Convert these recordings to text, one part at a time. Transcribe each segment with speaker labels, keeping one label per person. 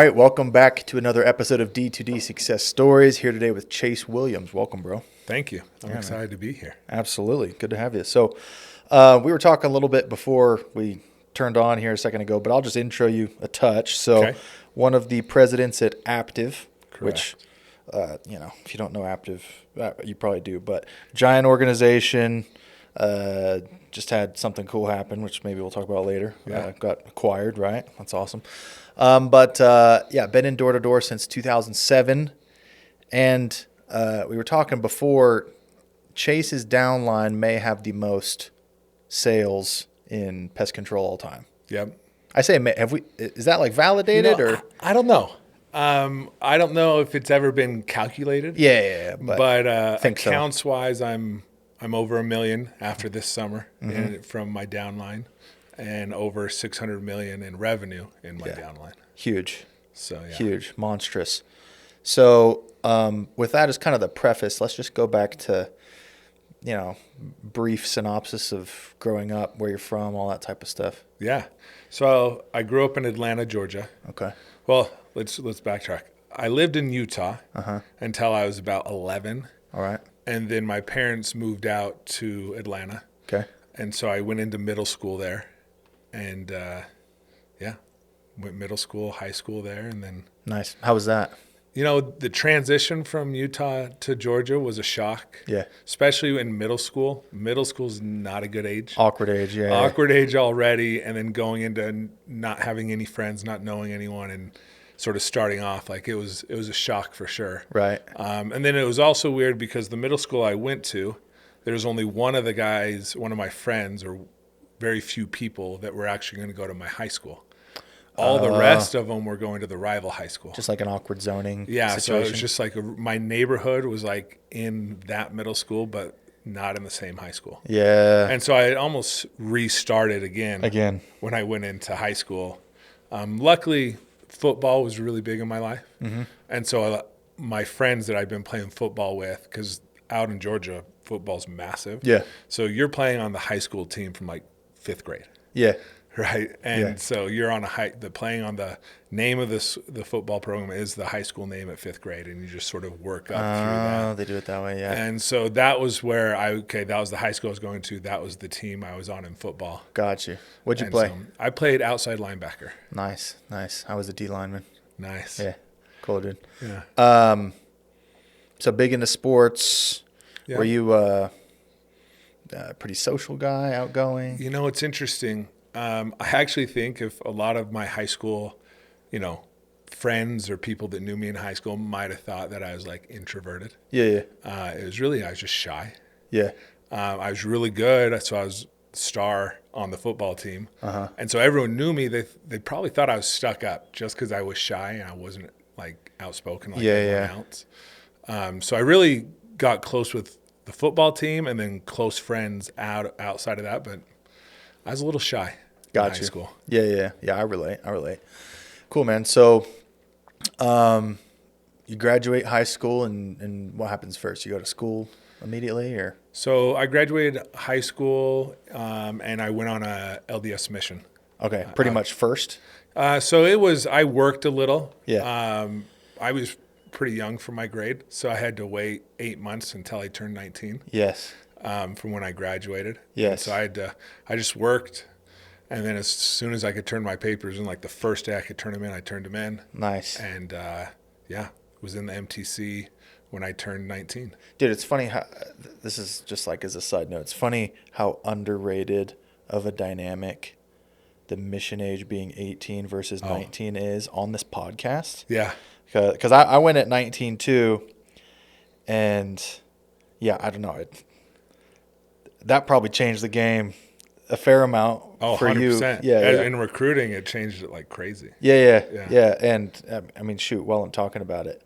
Speaker 1: right, welcome back to another episode of D2D Success Stories. Here today with Chase Williams. Welcome, bro.
Speaker 2: Thank you. I'm excited to be here.
Speaker 1: Absolutely. Good to have you. So we were talking a little bit before we turned on here a second ago, but I'll just intro you a touch. So one of the presidents at Aptive, which, if you don't know Aptive, you probably do, but giant organization, just had something cool happen, which maybe we'll talk about later. Got acquired, right? That's awesome. Been in door-to-door since 2007. And we were talking before, Chase's downline may have the most sales in pest control all time.
Speaker 2: Yep.
Speaker 1: I say, is that like validated or?
Speaker 2: I don't know. I don't know if it's ever been calculated.
Speaker 1: Yeah.
Speaker 2: But accounts wise, I'm over $1 million after this summer from my downline, and over $600 million in revenue in my downline.
Speaker 1: Huge.
Speaker 2: So
Speaker 1: huge, monstrous. So with that as kind of the preface, let's just go back to, brief synopsis of growing up, where you're from, all that type of stuff.
Speaker 2: Yeah. So I grew up in Atlanta, Georgia.
Speaker 1: Okay.
Speaker 2: Well, let's backtrack. I lived in Utah until I was about 11.
Speaker 1: All right.
Speaker 2: And then my parents moved out to Atlanta.
Speaker 1: Okay.
Speaker 2: And so I went into middle school there. And, went middle school, high school there. And then.
Speaker 1: Nice. How was that?
Speaker 2: The transition from Utah to Georgia was a shock.
Speaker 1: Yeah.
Speaker 2: Especially in middle school. Middle school's not a good age.
Speaker 1: Awkward age, yeah.
Speaker 2: Awkward age already. And then going into not having any friends, not knowing anyone, and sort of starting off, like it was a shock for sure.
Speaker 1: Right.
Speaker 2: And then it was also weird because the middle school I went to, there was only one of my friends, or very few people that were actually going to go to my high school. All the rest of them were going to the rival high school.
Speaker 1: Just like an awkward zoning
Speaker 2: situation. So it was just like my neighborhood was like in that middle school, but not in the same high school.
Speaker 1: Yeah.
Speaker 2: And so I almost restarted again when I went into high school. Luckily, football was really big in my life. Mm-hmm. And so my friends that I've been playing football with, because out in Georgia, football's massive.
Speaker 1: Yeah.
Speaker 2: So you're playing on the high school team from like 5th grade.
Speaker 1: Yeah.
Speaker 2: Right. And so you're on playing on the name of the football program is the high school name at 5th grade. And you just sort of work up through that.
Speaker 1: Oh, they do it that way. Yeah.
Speaker 2: And so that was where that was the high school I was going to. That was the team I was on in football.
Speaker 1: Got you. What'd you play?
Speaker 2: So I played outside linebacker.
Speaker 1: Nice. I was a D lineman.
Speaker 2: Nice.
Speaker 1: Yeah. Cool, dude.
Speaker 2: Yeah.
Speaker 1: So big into sports.
Speaker 2: Yeah.
Speaker 1: Were you a pretty social guy, outgoing?
Speaker 2: It's interesting. I actually think if a lot of my high school, friends or people that knew me in high school might have thought that I was like introverted.
Speaker 1: Yeah.
Speaker 2: I was just shy.
Speaker 1: Yeah.
Speaker 2: I was really good. So I was star on the football team. And so everyone knew me. They probably thought I was stuck up just because I was shy and I wasn't like outspoken like everyone else. So I really got close with the football team and then close friends outside of that, but I was a little shy.
Speaker 1: Got
Speaker 2: in high school.
Speaker 1: Yeah. I relate. Cool, man. So, you graduate high school, and what happens first? You go to school immediately, or?
Speaker 2: So I graduated high school, and I went on a LDS mission.
Speaker 1: Okay, pretty much first.
Speaker 2: I worked a little.
Speaker 1: Yeah.
Speaker 2: I was pretty young for my grade, so I had to wait 8 months until I turned 19.
Speaker 1: Yes.
Speaker 2: From when I graduated.
Speaker 1: Yes.
Speaker 2: And so I just worked. And then as soon as I could turn my papers in, like the first day I could turn them in, I turned them in.
Speaker 1: Nice.
Speaker 2: And, was in the MTC when I turned 19.
Speaker 1: Dude, it's funny how, this is just like as a side note, it's funny how underrated of a dynamic the mission age being 18 versus 19 is on this podcast.
Speaker 2: Yeah.
Speaker 1: Because I went at 19 too, and I don't know. That probably changed the game a fair amount for
Speaker 2: 100%.
Speaker 1: you. Yeah.
Speaker 2: In recruiting, it changed it like crazy.
Speaker 1: Yeah. And I mean, shoot, while I'm talking about it,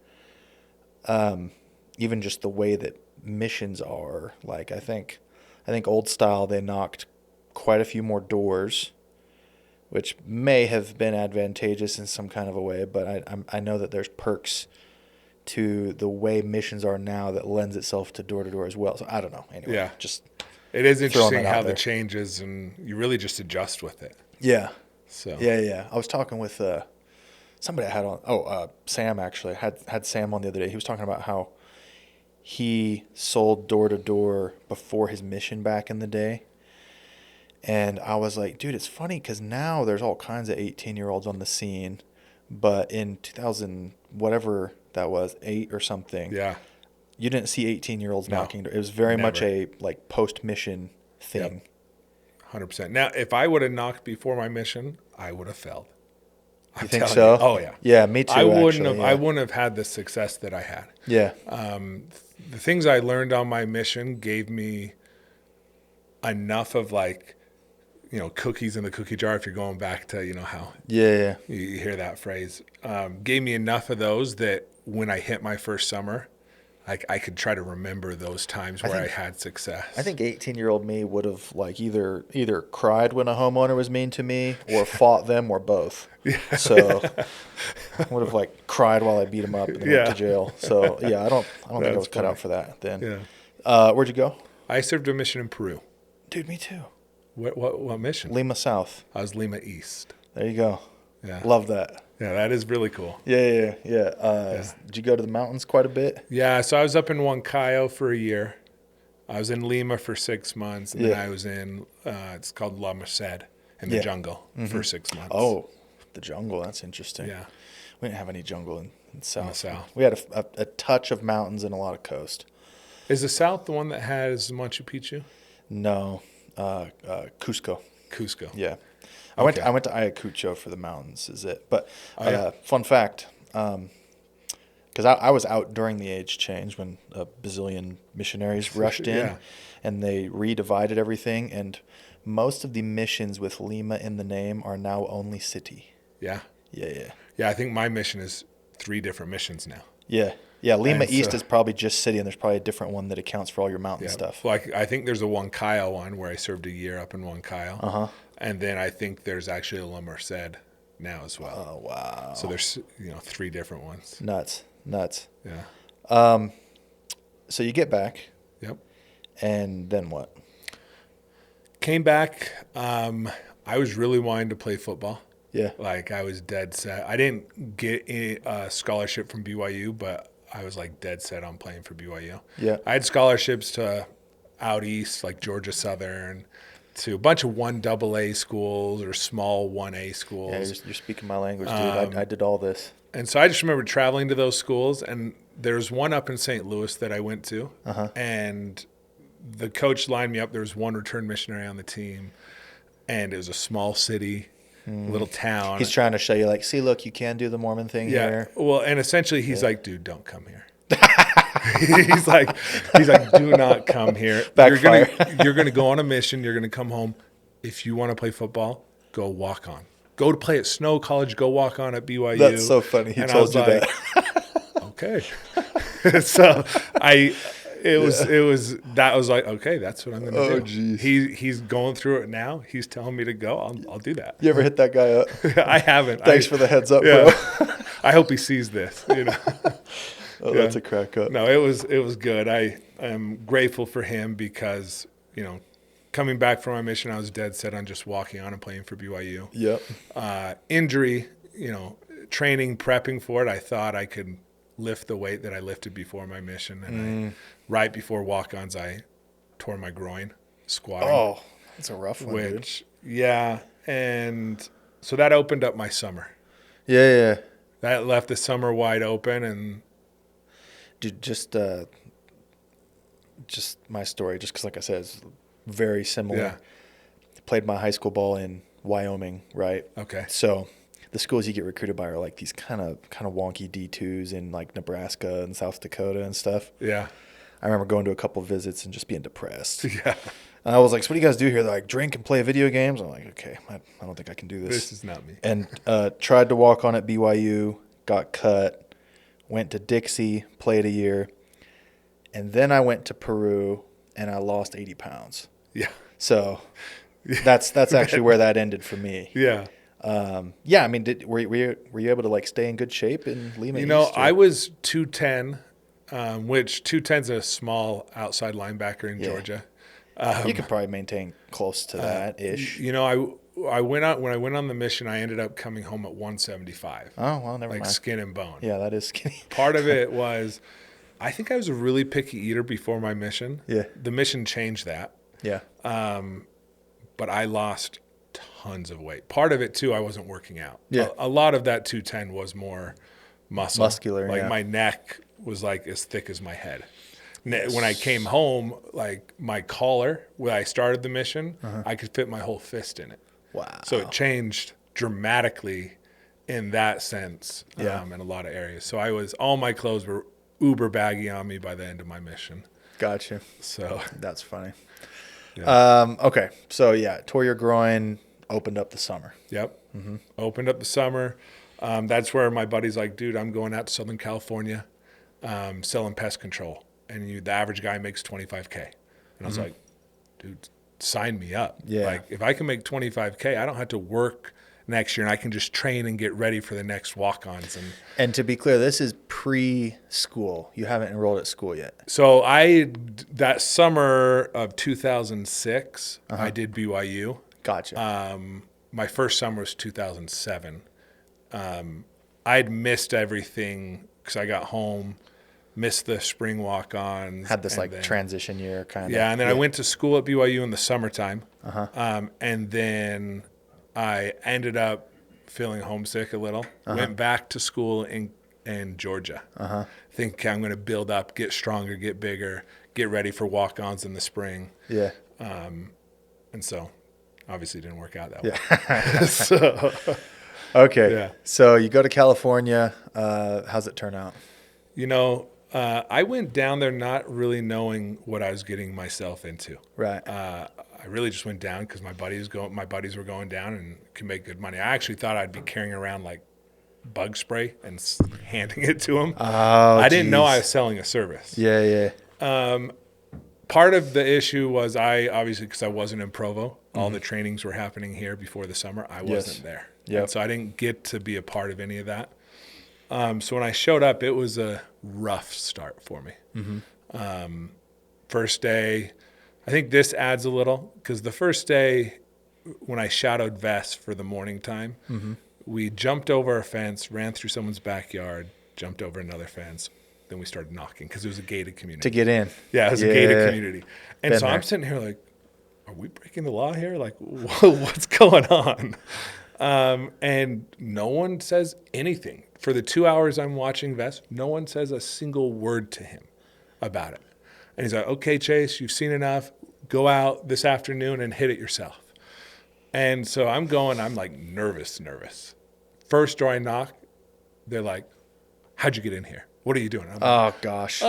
Speaker 1: even just the way that missions are, like I think old style, they knocked quite a few more doors, which may have been advantageous in some kind of a way, but I know that there's perks to the way missions are now that lends itself to door to door as well. So I don't know. Anyway,
Speaker 2: it is interesting how the changes, and you really just adjust with it.
Speaker 1: Yeah.
Speaker 2: So
Speaker 1: yeah. I was talking with somebody I had on. Sam actually had Sam on the other day. He was talking about how he sold door to door before his mission back in the day. And I was like, dude, it's funny because now there's all kinds of 18-year-olds on the scene. But in 2000, whatever that was, 8 or something, you didn't see 18-year-olds knocking. It was very much a like post-mission thing.
Speaker 2: Yep. 100%. Now, if I would have knocked before my mission, I would have failed.
Speaker 1: You think so?
Speaker 2: Oh, yeah.
Speaker 1: Yeah, me too,
Speaker 2: I wouldn't have had the success that I had.
Speaker 1: Yeah.
Speaker 2: The things I learned on my mission gave me enough of like, cookies in the cookie jar, if you're going back to, how you hear that phrase, gave me enough of those that when I hit my first summer, I could try to remember those times where I had success. I
Speaker 1: think 18-year-old me would have like either cried when a homeowner was mean to me or fought them or both. Yeah. So I would have like cried while I beat him up and went to jail. So I don't think I was cut out for that then. Yeah. Where'd you go?
Speaker 2: I served a mission in Peru.
Speaker 1: Dude, me too.
Speaker 2: What mission?
Speaker 1: Lima South.
Speaker 2: I was Lima East.
Speaker 1: There you go.
Speaker 2: Yeah.
Speaker 1: Love that.
Speaker 2: Yeah, that is really cool.
Speaker 1: Yeah. Did you go to the mountains quite a bit?
Speaker 2: Yeah, so I was up in Huancayo for a year. I was in Lima for 6 months, and then I was in, it's called La Merced, in the jungle for 6 months.
Speaker 1: Oh, the jungle. That's interesting.
Speaker 2: Yeah.
Speaker 1: We didn't have any jungle in South.
Speaker 2: In the South.
Speaker 1: We had a touch of mountains and a lot of coast.
Speaker 2: Is the South the one that has Machu Picchu?
Speaker 1: No. Cusco.
Speaker 2: Cusco.
Speaker 1: Yeah. I went to Ayacucho for the mountains, is it? But fun fact, because I was out during the age change when a bazillion missionaries rushed in and they redivided everything. And most of the missions with Lima in the name are now only city.
Speaker 2: Yeah.
Speaker 1: Yeah.
Speaker 2: Yeah, I think my mission is 3 different missions now.
Speaker 1: Yeah. Yeah, Lima East is probably just city, and there's probably a different one that accounts for all your mountain stuff.
Speaker 2: Like I think there's a Huancayo one where I served a year up in Huancayo.
Speaker 1: Uh-huh.
Speaker 2: And then I think there's actually a La Merced now as well.
Speaker 1: Oh, wow.
Speaker 2: So there's 3 different ones.
Speaker 1: Nuts.
Speaker 2: Yeah.
Speaker 1: So you get back.
Speaker 2: Yep.
Speaker 1: And then what?
Speaker 2: Came back. I was really wanting to play football.
Speaker 1: Yeah.
Speaker 2: Like I was dead set. I didn't get a scholarship from BYU, but I was like dead set on playing for BYU.
Speaker 1: Yeah.
Speaker 2: I had scholarships to out east, like Georgia Southern, to a bunch of 1AA schools or small 1A schools.
Speaker 1: Yeah, you're speaking my language, dude. I did all this.
Speaker 2: And so I just remember traveling to those schools, and there's one up in St. Louis that I went to, and the coach lined me up. There was one return missionary on the team, and it was a small city, little town.
Speaker 1: He's trying to show you, like, see, look, you can do the Mormon thing here.
Speaker 2: Well, and essentially he's like, dude, don't come here. he's like, do not come here.
Speaker 1: Backfire.
Speaker 2: You're gonna go on a mission. You're gonna come home. If you want to play football, go walk on. Go to play at Snow College. Go walk on at BYU.
Speaker 1: That's so funny. He told you that.
Speaker 2: Okay. So that was like, okay, that's what I'm gonna do.
Speaker 1: Oh, geez.
Speaker 2: He's going through it now. He's telling me to go. I'll do that.
Speaker 1: You ever hit that guy up?
Speaker 2: I haven't.
Speaker 1: Thanks for the heads up, bro.
Speaker 2: I hope he sees this.
Speaker 1: That's a crack up.
Speaker 2: No, it was good. I am grateful for him because, coming back from my mission, I was dead set on just walking on and playing for BYU.
Speaker 1: Yep.
Speaker 2: Injury, training, prepping for it, I thought I could lift the weight that I lifted before my mission. And right before walk-ons, I tore my groin squatting.
Speaker 1: Oh, that's a rough one, dude.
Speaker 2: Yeah. And so that opened up my summer.
Speaker 1: Yeah.
Speaker 2: That left the summer wide open. And
Speaker 1: dude, just my story, just because, like I said, it's very similar.
Speaker 2: Yeah.
Speaker 1: Played my high school ball in Wyoming, right?
Speaker 2: Okay.
Speaker 1: So the schools you get recruited by are like these kind of wonky D2s in like Nebraska and South Dakota and stuff.
Speaker 2: Yeah.
Speaker 1: I remember going to a couple visits and just being depressed.
Speaker 2: Yeah.
Speaker 1: And I was like, so what do you guys do here? They're like, drink and play video games. I'm like, okay, I don't think I can do this.
Speaker 2: This is not me.
Speaker 1: And tried to walk on at BYU, got cut, went to Dixie, played a year. And then I went to Peru and I lost 80 pounds.
Speaker 2: Yeah.
Speaker 1: So that's actually where that ended for me.
Speaker 2: Yeah.
Speaker 1: I mean, were you able to like stay in good shape in Lima East?
Speaker 2: I was 210, which 210's a small outside linebacker in Georgia.
Speaker 1: You could probably maintain close to that ish.
Speaker 2: when I went on the mission, I ended up coming home at 175.
Speaker 1: Oh, well, never
Speaker 2: like
Speaker 1: mind.
Speaker 2: Skin and bone.
Speaker 1: Yeah, that is skinny.
Speaker 2: Part of it was, I think I was a really picky eater before my mission.
Speaker 1: Yeah.
Speaker 2: The mission changed that.
Speaker 1: Yeah.
Speaker 2: But I lost tons of weight. Part of it too, I wasn't working out.
Speaker 1: Yeah.
Speaker 2: A lot of that 210 was more
Speaker 1: muscular.
Speaker 2: Like
Speaker 1: yeah.
Speaker 2: my neck was like as thick as my head. When I came home, like my collar, when I started the mission, I could fit my whole fist in it.
Speaker 1: Wow.
Speaker 2: So it changed dramatically in that sense, in a lot of areas. So all my clothes were uber baggy on me by the end of my mission.
Speaker 1: Gotcha.
Speaker 2: So
Speaker 1: that's funny.
Speaker 2: Yeah.
Speaker 1: Okay. So yeah, tore your groin, opened up the summer.
Speaker 2: Yep. Mm-hmm. Opened up the summer. That's where my buddy's like, dude, I'm going out to Southern California, selling pest control. And the average guy makes $25K. And I was like, dude, sign me up.
Speaker 1: Yeah.
Speaker 2: Like if I can make $25K, I don't have to work next year and I can just train and get ready for the next walk-ons.
Speaker 1: And to be clear, this is pre-school. You haven't enrolled at school yet.
Speaker 2: So that summer of 2006, I did BYU.
Speaker 1: Gotcha.
Speaker 2: My first summer was 2007. I'd missed everything because I got home, missed the spring walk-ons.
Speaker 1: Had this transition year kind of.
Speaker 2: Yeah, and then I went to school at BYU in the summertime. And then I ended up feeling homesick a little. Went back to school in Georgia. Think I'm going to build up, get stronger, get bigger, get ready for walk-ons in the spring.
Speaker 1: Yeah.
Speaker 2: And so obviously it didn't work out that way. So,
Speaker 1: okay.
Speaker 2: Yeah.
Speaker 1: So you go to California. How's it turn out?
Speaker 2: I went down there not really knowing what I was getting myself into.
Speaker 1: Right.
Speaker 2: I really just went down because my buddies were going down and could make good money. I actually thought I'd be carrying around like bug spray and handing it to them.
Speaker 1: Oh,
Speaker 2: I didn't know I was selling a service.
Speaker 1: Yeah, yeah.
Speaker 2: Part of the issue was obviously because I wasn't in Provo, all the trainings were happening here before the summer. I wasn't there.
Speaker 1: Yep.
Speaker 2: And so I didn't get to be a part of any of that. So when I showed up, it was a rough start for me. First day, I think this adds a little because the first day when I shadowed Vess for the morning time, we jumped over a fence, ran through someone's backyard, jumped over another fence. Then we started knocking because it was a gated community.
Speaker 1: To get in.
Speaker 2: Yeah, it was a gated community. And so I'm sitting here like, are we breaking the law here? Like, what's going on? And no one says anything. For the 2 hours I'm watching Vess, no one says a single word to him about it. And he's like, okay, Chase, you've seen enough. Go out this afternoon and hit it yourself. And so I'm like nervous. First door I knock, they're like, how'd you get in here? What are you doing? I'm like,
Speaker 1: Oh, gosh.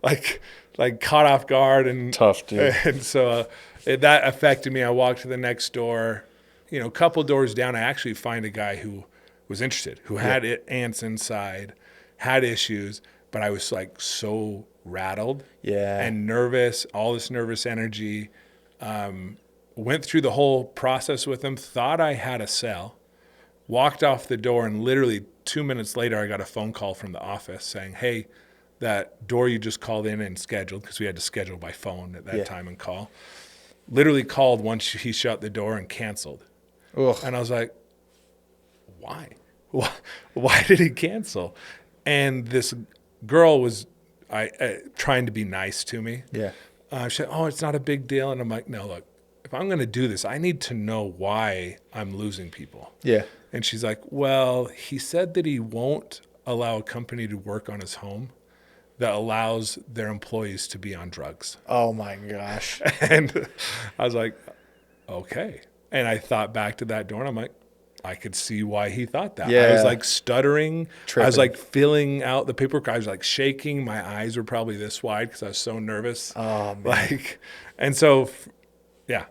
Speaker 2: like caught off guard. And
Speaker 1: tough, dude.
Speaker 2: And so that affected me. I walked to the next door. A couple doors down, I actually find a guy who was interested, who had ants inside, had issues, but I was like so rattled and nervous, all this nervous energy. Went through the whole process with him, thought I had a cell, walked off the door, and literally 2 minutes later, I got a phone call from the office saying, hey, that door you just called in and scheduled, because we had to schedule by phone at that time and call, literally called once he shut the door and canceled.
Speaker 1: Ugh.
Speaker 2: And I was like, why? Why did he cancel? And this girl was trying to be nice to me.
Speaker 1: Yeah.
Speaker 2: She said, oh, it's not a big deal. And I'm like, no, look, if I'm going to do this, I need to know why I'm losing people.
Speaker 1: Yeah.
Speaker 2: And she's like, well, he said that he won't allow a company to work on his home that allows their employees to be on drugs.
Speaker 1: Oh, my gosh.
Speaker 2: And I was like, okay. And I thought back to that door, and I'm like, I could see why he thought that.
Speaker 1: Yeah.
Speaker 2: I was like stuttering.
Speaker 1: Tripping.
Speaker 2: I was like filling out the paperwork. I was like shaking. My eyes were probably this wide because I was so nervous.
Speaker 1: Oh, man.
Speaker 2: And so, yeah,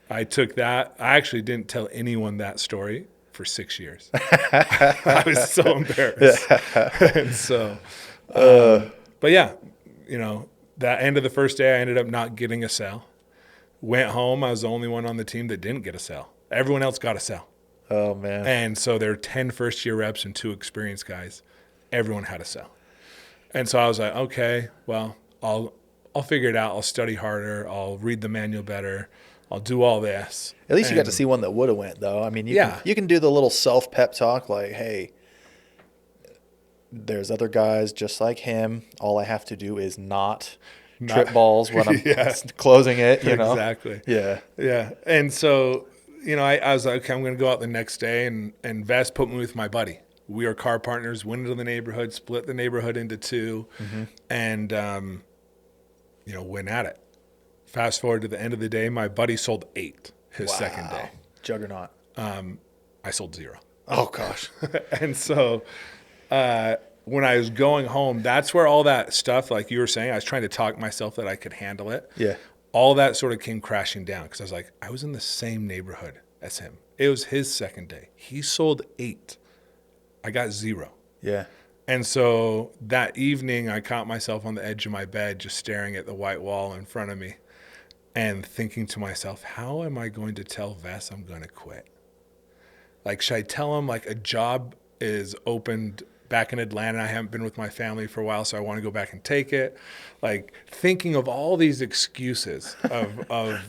Speaker 2: I took that. I actually didn't tell anyone that story for 6 years. I was so embarrassed. And so, but yeah, that end of the first day, I ended up not getting a cell. Went home. I was the only one on the team that didn't get a cell. Everyone else got a cell.
Speaker 1: Oh, man.
Speaker 2: And so there were 10 first-year reps and 2 experienced guys. Everyone had a cell. And so I was like, okay, well, I'll I'll figure it out. I'll study harder. I'll read the manual better. I'll do all this.
Speaker 1: At least you got to see one that would have went, though. I mean, you can do the little self-pep talk like, hey, there's other guys just like him. All I have to do is not trip balls when I'm closing it, you know?
Speaker 2: Exactly.
Speaker 1: Yeah.
Speaker 2: Yeah. And so, I was like, okay, I'm going to go out the next day, and Vess put me with my buddy. We are car partners, went into the neighborhood, split the neighborhood into two, and, went at it. Fast forward to the end of the day, my buddy sold 8 his second day.
Speaker 1: Juggernaut.
Speaker 2: I sold 0.
Speaker 1: Oh, gosh.
Speaker 2: And so when I was going home, that's where all that stuff, like you were saying, I was trying to talk myself that I could handle it.
Speaker 1: Yeah.
Speaker 2: All that sort of came crashing down because I was like, I was in the same neighborhood as him. It was his second day. He sold 8. I got 0.
Speaker 1: Yeah.
Speaker 2: And so that evening, I caught myself on the edge of my bed just staring at the white wall in front of me and thinking to myself, how am I going to tell Vess I'm going to quit? Like, should I tell him, like, a job is opened back in Atlanta? I haven't been with my family for a while, so I want to go back and take it. Like, thinking of all these excuses of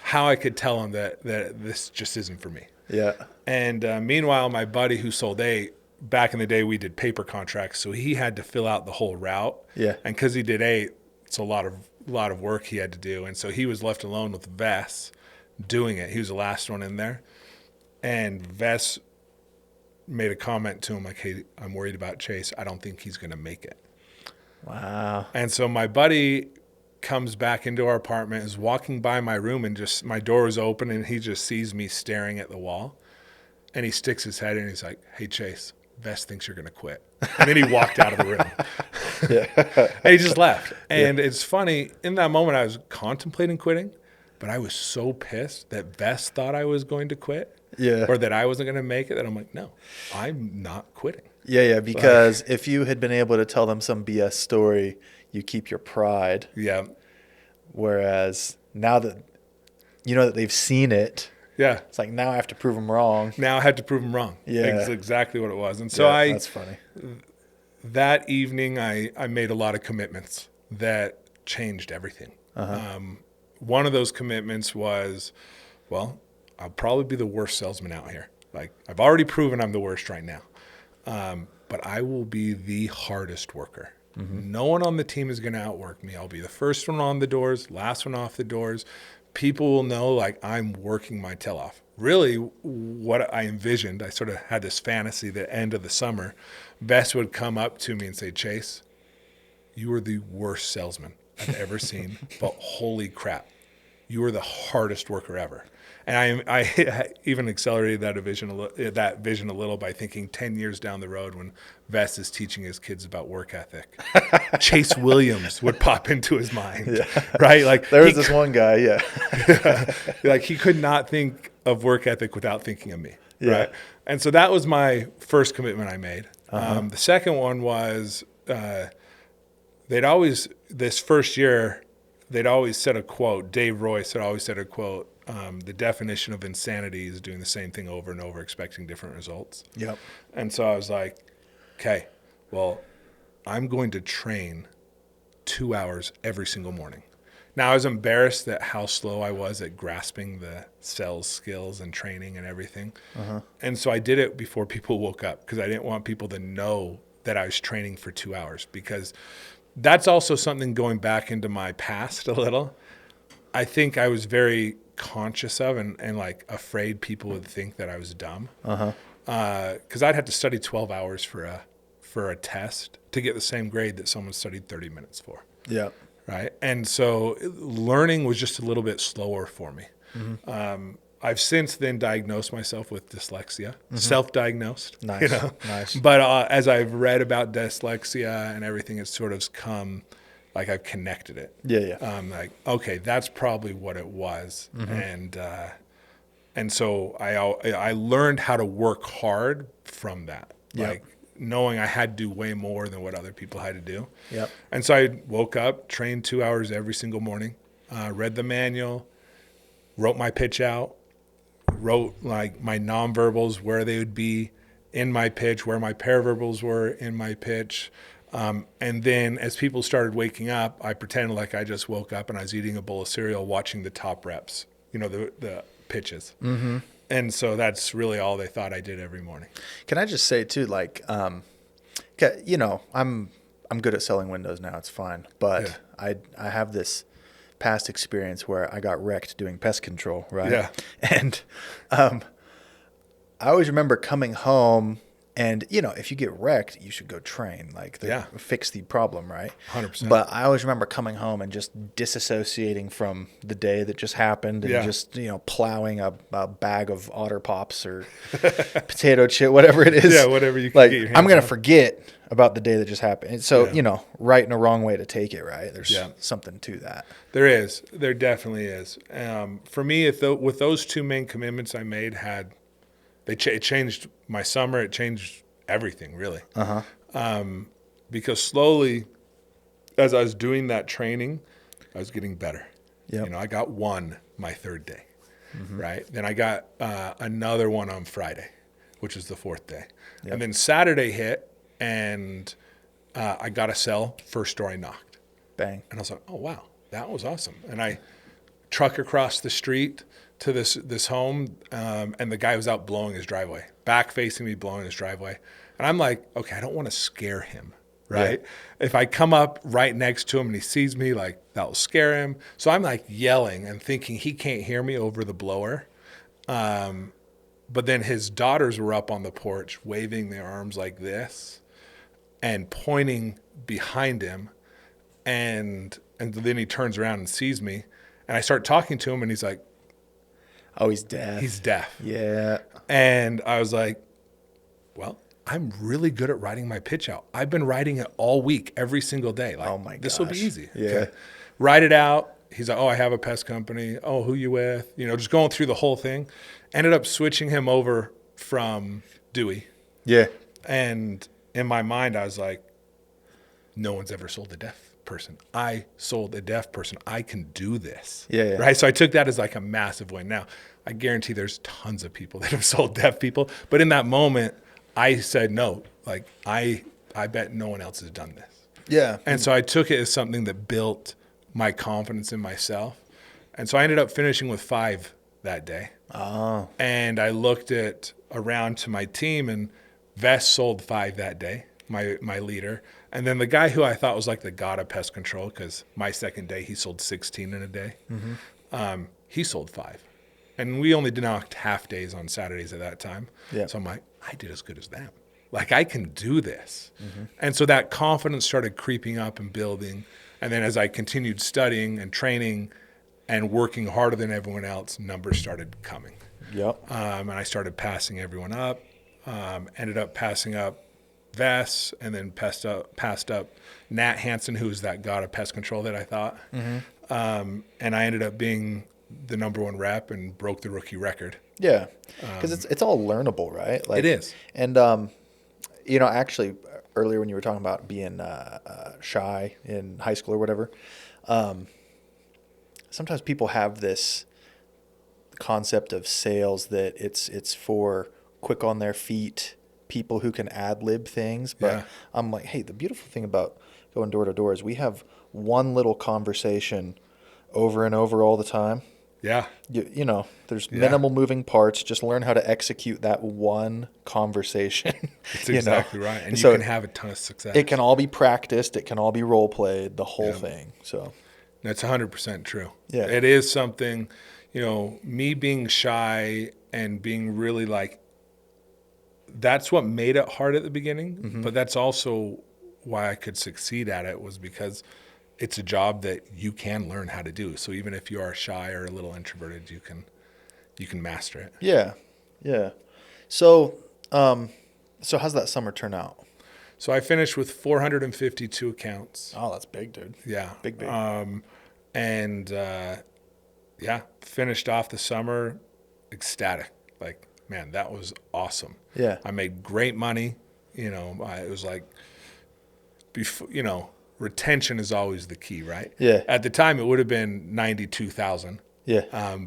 Speaker 2: how I could tell him that this just isn't for me.
Speaker 1: Yeah.
Speaker 2: And meanwhile, my buddy who sold 8, back in the day, we did paper contracts, so he had to fill out the whole route.
Speaker 1: Yeah.
Speaker 2: And because he did 8, it's a lot of work he had to do. And so he was left alone with Vess doing it. He was the last one in there. And Vess made a comment to him like, hey, I'm worried about Chase. I don't think he's going to make it.
Speaker 1: Wow.
Speaker 2: And so my buddy comes back into our apartment, is walking by my room, and just my door is open, and he just sees me staring at the wall. And he sticks his head in, and he's like, hey, Chase, Vess thinks you're going to quit. And then he walked out of the room. And he just left. And it's funny, in that moment, I was contemplating quitting, but I was so pissed that Vess thought I was going to quit.
Speaker 1: Yeah.
Speaker 2: Or that I wasn't going to make it, that I'm like, no, I'm not quitting.
Speaker 1: Yeah, because if you had been able to tell them some BS story, you keep your pride.
Speaker 2: Yeah.
Speaker 1: Whereas now that you know that they've seen it, it's like, now I have to prove them wrong.
Speaker 2: Now I had to prove them wrong.
Speaker 1: Yeah.
Speaker 2: That's exactly what it was. And so
Speaker 1: that's funny.
Speaker 2: That evening, I made a lot of commitments that changed everything. One of those commitments was, well, I'll probably be the worst salesman out here. Like, I've already proven I'm the worst right now. But I will be the hardest worker. No one on the team is going to outwork me. I'll be the first one on the doors, last one off the doors. People will know, like, I'm working my tail off. Really, what I envisioned, I sort of had this fantasy that end of the summer, Vess would come up to me and say, Chase, you are the worst salesman I've ever seen, but holy crap, you are the hardest worker ever. And I even accelerated that vision a little by thinking 10 years down the road, when Vess is teaching his kids about work ethic, Chase Williams would pop into his mind, right? Like,
Speaker 1: there was this one guy,
Speaker 2: like, he could not think of work ethic without thinking of me, right? And so that was my first commitment I made. The second one was this first year, they'd always said a quote. Dave Royce had always said a quote. The definition of insanity is doing the same thing over and over, expecting different results.
Speaker 1: Yep.
Speaker 2: And so I was like, okay, well, I'm going to train 2 hours every single morning. Now, I was embarrassed at how slow I was at grasping the sales skills and training and everything. And so I did it before people woke up, because I didn't want people to know that I was training for 2 hours, because that's also something, going back into my past a little, I think I was very conscious of and like afraid people would think that I was dumb. Because I'd have to study 12 hours for a test to get the same grade that someone studied 30 minutes for.
Speaker 1: Yeah.
Speaker 2: Right. And so learning was just a little bit slower for me. I've since then diagnosed myself with dyslexia, self-diagnosed.
Speaker 1: Nice. Nice.
Speaker 2: But as I've read about dyslexia and everything, it's sort of come, like, I've connected it. Like, okay, that's probably what it was. And so I learned how to work hard from that. Like, knowing I had to do way more than what other people had to do. And so I woke up, trained 2 hours every single morning, read the manual, wrote my pitch out, wrote, like, my nonverbals, where they would be in my pitch, where my paraverbals were in my pitch, And then as people started waking up, I pretended like I just woke up and I was eating a bowl of cereal, watching the top reps, the pitches. Mm-hmm. And so that's really all they thought I did every morning.
Speaker 1: Can I just say too, like, I'm good at selling windows now. It's fine. But I have this past experience where I got wrecked doing pest control, right?
Speaker 2: Yeah.
Speaker 1: And I always remember coming home and, if you get wrecked, you should go train, fix the problem, right?
Speaker 2: 100%.
Speaker 1: But I always remember coming home and just disassociating from the day that just happened and just, plowing a bag of Otter Pops or potato chip, whatever it is.
Speaker 2: Yeah, whatever you can get your hands
Speaker 1: I'm going to
Speaker 2: on.
Speaker 1: forget about the day that just happened. And so, right and a wrong way to take it, right? There's something to that.
Speaker 2: There is. There definitely is. For me, with those two main commitments I made it changed my summer. It changed everything, really. Because slowly, as I was doing that training, I was getting better.
Speaker 1: Yep.
Speaker 2: I got one my third day, right? Then I got another one on Friday, which is the fourth day.
Speaker 1: Yep.
Speaker 2: And then Saturday hit, and I got a sell first door I knocked.
Speaker 1: Bang.
Speaker 2: And I was like, oh, wow, that was awesome. And I truck across the street to this home, and the guy was out blowing his driveway, back facing me, blowing his driveway. And I'm like, okay, I don't want to scare him, right? Yeah. If I come up right next to him and he sees me, that'll scare him. So I'm yelling and thinking he can't hear me over the blower. But then his daughters were up on the porch waving their arms like this and pointing behind him. And then he turns around and sees me. And I start talking to him, and he's like,
Speaker 1: oh, he's deaf.
Speaker 2: He's deaf.
Speaker 1: Yeah.
Speaker 2: And I was like, well, I'm really good at writing my pitch out. I've been writing it all week, every single day.
Speaker 1: Oh, my gosh.
Speaker 2: This will be easy.
Speaker 1: Yeah.
Speaker 2: Okay. Write it out. He's like, oh, I have a pest company. Oh, who you with? Just going through the whole thing. Ended up switching him over from Dewey.
Speaker 1: Yeah.
Speaker 2: And in my mind, I was like, no one's ever sold a deaf person. I sold a deaf person. I can do this.
Speaker 1: Yeah.
Speaker 2: Right. So I took that as a massive win. Now, I guarantee there's tons of people that have sold deaf people. But in that moment, I said no. I bet no one else has done this.
Speaker 1: Yeah.
Speaker 2: And so I took it as something that built my confidence in myself. And so I ended up finishing with 5 that day.
Speaker 1: Oh.
Speaker 2: And I looked around to my team, and Vess sold 5 that day, my leader. And then the guy who I thought was the god of pest control, because my second day he sold 16 in a day, he sold 5. And we only knocked half days on Saturdays at that time.
Speaker 1: Yeah.
Speaker 2: So I'm like, I did as good as them. I can do this. And so that confidence started creeping up and building. And then as I continued studying and training and working harder than everyone else, numbers started coming.
Speaker 1: Yep.
Speaker 2: And I started passing everyone up, ended up passing up Vess, and then passed up Nat Hansen, who's that god of pest control that I thought. And I ended up being the number 1 rep and broke the rookie record.
Speaker 1: Yeah, because it's all learnable, right?
Speaker 2: It is.
Speaker 1: And, actually, earlier when you were talking about being shy in high school or whatever, sometimes people have this concept of sales that it's for quick on their feet people who can ad-lib things. But I'm like, hey, the beautiful thing about going door to door is we have one little conversation over and over all the time.
Speaker 2: Yeah.
Speaker 1: There's minimal moving parts. Just learn how to execute that one conversation.
Speaker 2: That's exactly right. And
Speaker 1: so
Speaker 2: you can have a ton of success.
Speaker 1: It can all be practiced. It can all be role played, the whole thing. So
Speaker 2: that's 100% true.
Speaker 1: Yeah.
Speaker 2: It is something, me being shy and being really that's what made it hard at the beginning. But that's also why I could succeed at it, was because it's a job that you can learn how to do. So even if you are shy or a little introverted, you can master it.
Speaker 1: Yeah. Yeah. So how's that summer turn out?
Speaker 2: So I finished with 452 accounts.
Speaker 1: Oh, that's big, dude.
Speaker 2: Yeah.
Speaker 1: Big.
Speaker 2: Finished off the summer ecstatic. Man, that was awesome.
Speaker 1: Yeah.
Speaker 2: I made great money. It was retention is always the key, right?
Speaker 1: Yeah.
Speaker 2: At the time, it would have been 92,000.
Speaker 1: Yeah.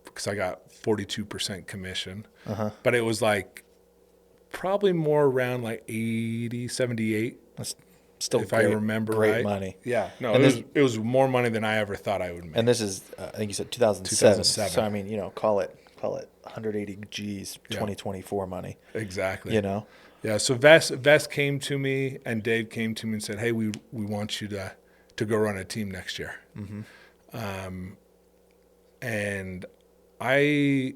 Speaker 2: Because I got 42% commission. But it was probably more around 80, 78.
Speaker 1: still
Speaker 2: if I remember
Speaker 1: great
Speaker 2: right.
Speaker 1: money.
Speaker 2: Yeah. No,
Speaker 1: And
Speaker 2: it was more money than I ever thought I would make.
Speaker 1: And this is, I think you said 2007. So, I mean, call it 180 G's, 2024 money.
Speaker 2: Exactly.
Speaker 1: Yeah,
Speaker 2: so Vest came to me and Dave came to me and said, hey, we want you to go run a team next year. And I,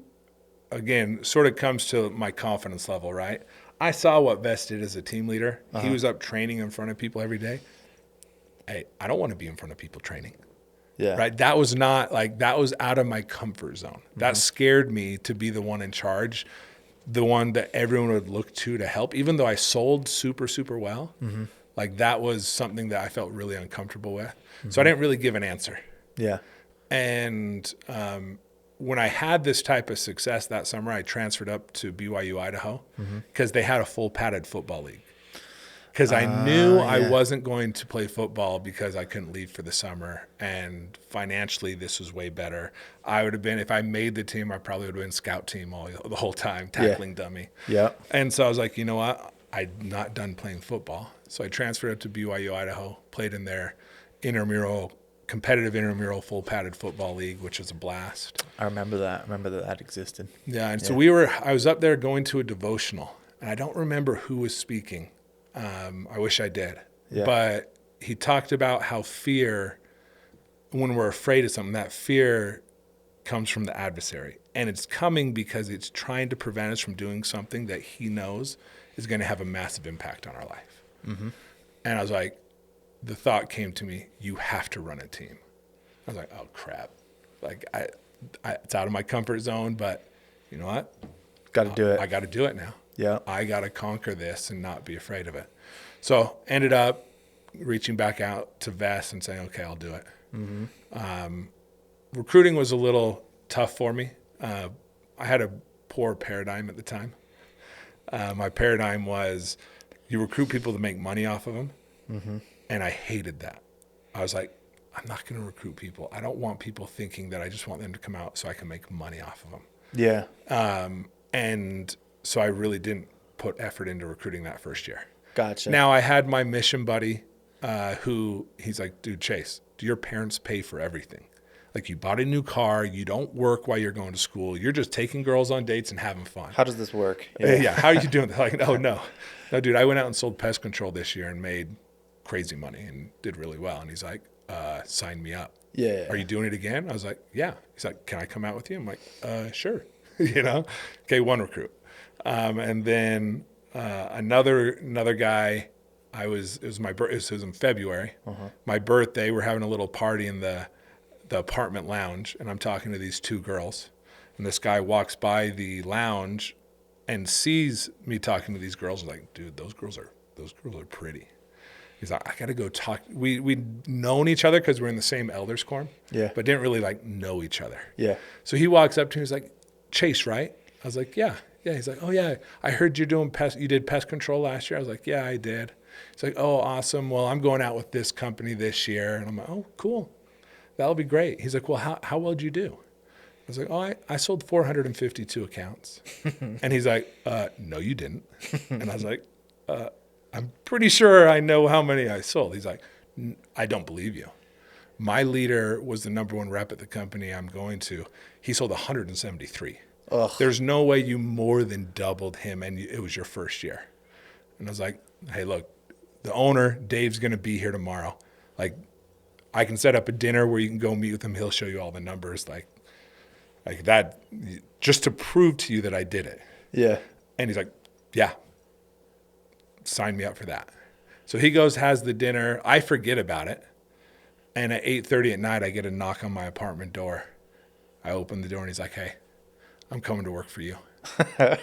Speaker 2: again, sort of comes to my confidence level, right? I saw what Vest did as a team leader. He was up training in front of people every day. Hey, I don't want to be in front of people training.
Speaker 1: Yeah.
Speaker 2: Right. That was not that was out of my comfort zone. That scared me to be the one in charge, the one that everyone would look to help, even though I sold super, super well. Like that was something that I felt really uncomfortable with. So I didn't really give an answer.
Speaker 1: Yeah.
Speaker 2: And when I had this type of success that summer, I transferred up to BYU, Idaho, because they had a full padded football league. Because I knew I wasn't going to play football because I couldn't leave for the summer. And financially, this was way better. I would have been, if I made the team, I probably would have been scout team the whole time, tackling dummy.
Speaker 1: Yeah.
Speaker 2: And so I was like, you know what? I'm not done playing football. So I transferred up to BYU, Idaho, played in their competitive intramural full padded football league, which was a blast.
Speaker 1: I remember that. that existed.
Speaker 2: Yeah. And so I was up there going to a devotional, and I don't remember who was speaking. I wish I did.
Speaker 1: Yeah.
Speaker 2: But he talked about how fear, when we're afraid of something, that fear comes from the adversary. And it's coming because it's trying to prevent us from doing something that he knows is going to have a massive impact on our life. And I was like, the thought came to me, you have to run a team. I was like, oh, crap. Like, it's out of my comfort zone, but you know what?
Speaker 1: Got to do it.
Speaker 2: I got to do it now.
Speaker 1: Yeah.
Speaker 2: I got to conquer this and not be afraid of it. So ended up reaching back out to Vest and saying, okay, I'll do it. Recruiting was a little tough for me. I had a poor paradigm at the time. My paradigm was you recruit people to make money off of them. And I hated that. I was like, I'm not going to recruit people. I don't want people thinking that I just want them to come out so I can make money off of them.
Speaker 1: Yeah.
Speaker 2: And so I really didn't put effort into recruiting that first year.
Speaker 1: Gotcha.
Speaker 2: Now I had my mission buddy who he's like, dude, Chase, do your parents pay for everything? Like you bought a new car, you don't work while you're going to school. You're just taking girls on dates and having fun.
Speaker 1: How does this work?
Speaker 2: Yeah. How are you doing that? Like, no, dude, I went out and sold pest control this year and made crazy money and did really well. And he's like, sign me up.
Speaker 1: Yeah.
Speaker 2: Are you doing it again? I was like, yeah. He's like, can I come out with you? I'm like, sure. Okay, one recruit. And then another guy, it was in February. My birthday, we're having a little party in the apartment lounge, and I'm talking to these two girls. And this guy walks by the lounge and sees me talking to these girls. He's like, dude, those girls are pretty. He's like, I got to go talk. We'd known each other because we're in the same elders quorum, but didn't really know each other.
Speaker 1: Yeah.
Speaker 2: So he walks up to me. He's like, Chase, right? I was like, yeah. Yeah. He's like, oh yeah, I heard you did pest control last year. I was like, yeah, I did. He's like, oh, awesome. Well, I'm going out with this company this year. And I'm like, oh, cool. That'll be great. He's like, well, how well did you do? I was like, oh, I sold 452 accounts. And he's like, no, you didn't. And I was like, I'm pretty sure I know how many I sold. He's like, I don't believe you. My leader was the number one rep at the company I'm going to. He sold 173.
Speaker 1: Ugh.
Speaker 2: There's no way you more than doubled him, and it was your first year. And I was like, hey, look, the owner, Dave's going to be here tomorrow. Like, I can set up a dinner where you can go meet with him. He'll show you all the numbers, like that, just to prove to you that I did it.
Speaker 1: Yeah.
Speaker 2: And he's like, yeah, sign me up for that. So he goes, has the dinner. I forget about it. And at 8:30 at night, I get a knock on my apartment door. I open the door and he's like, hey, I'm coming to work for you.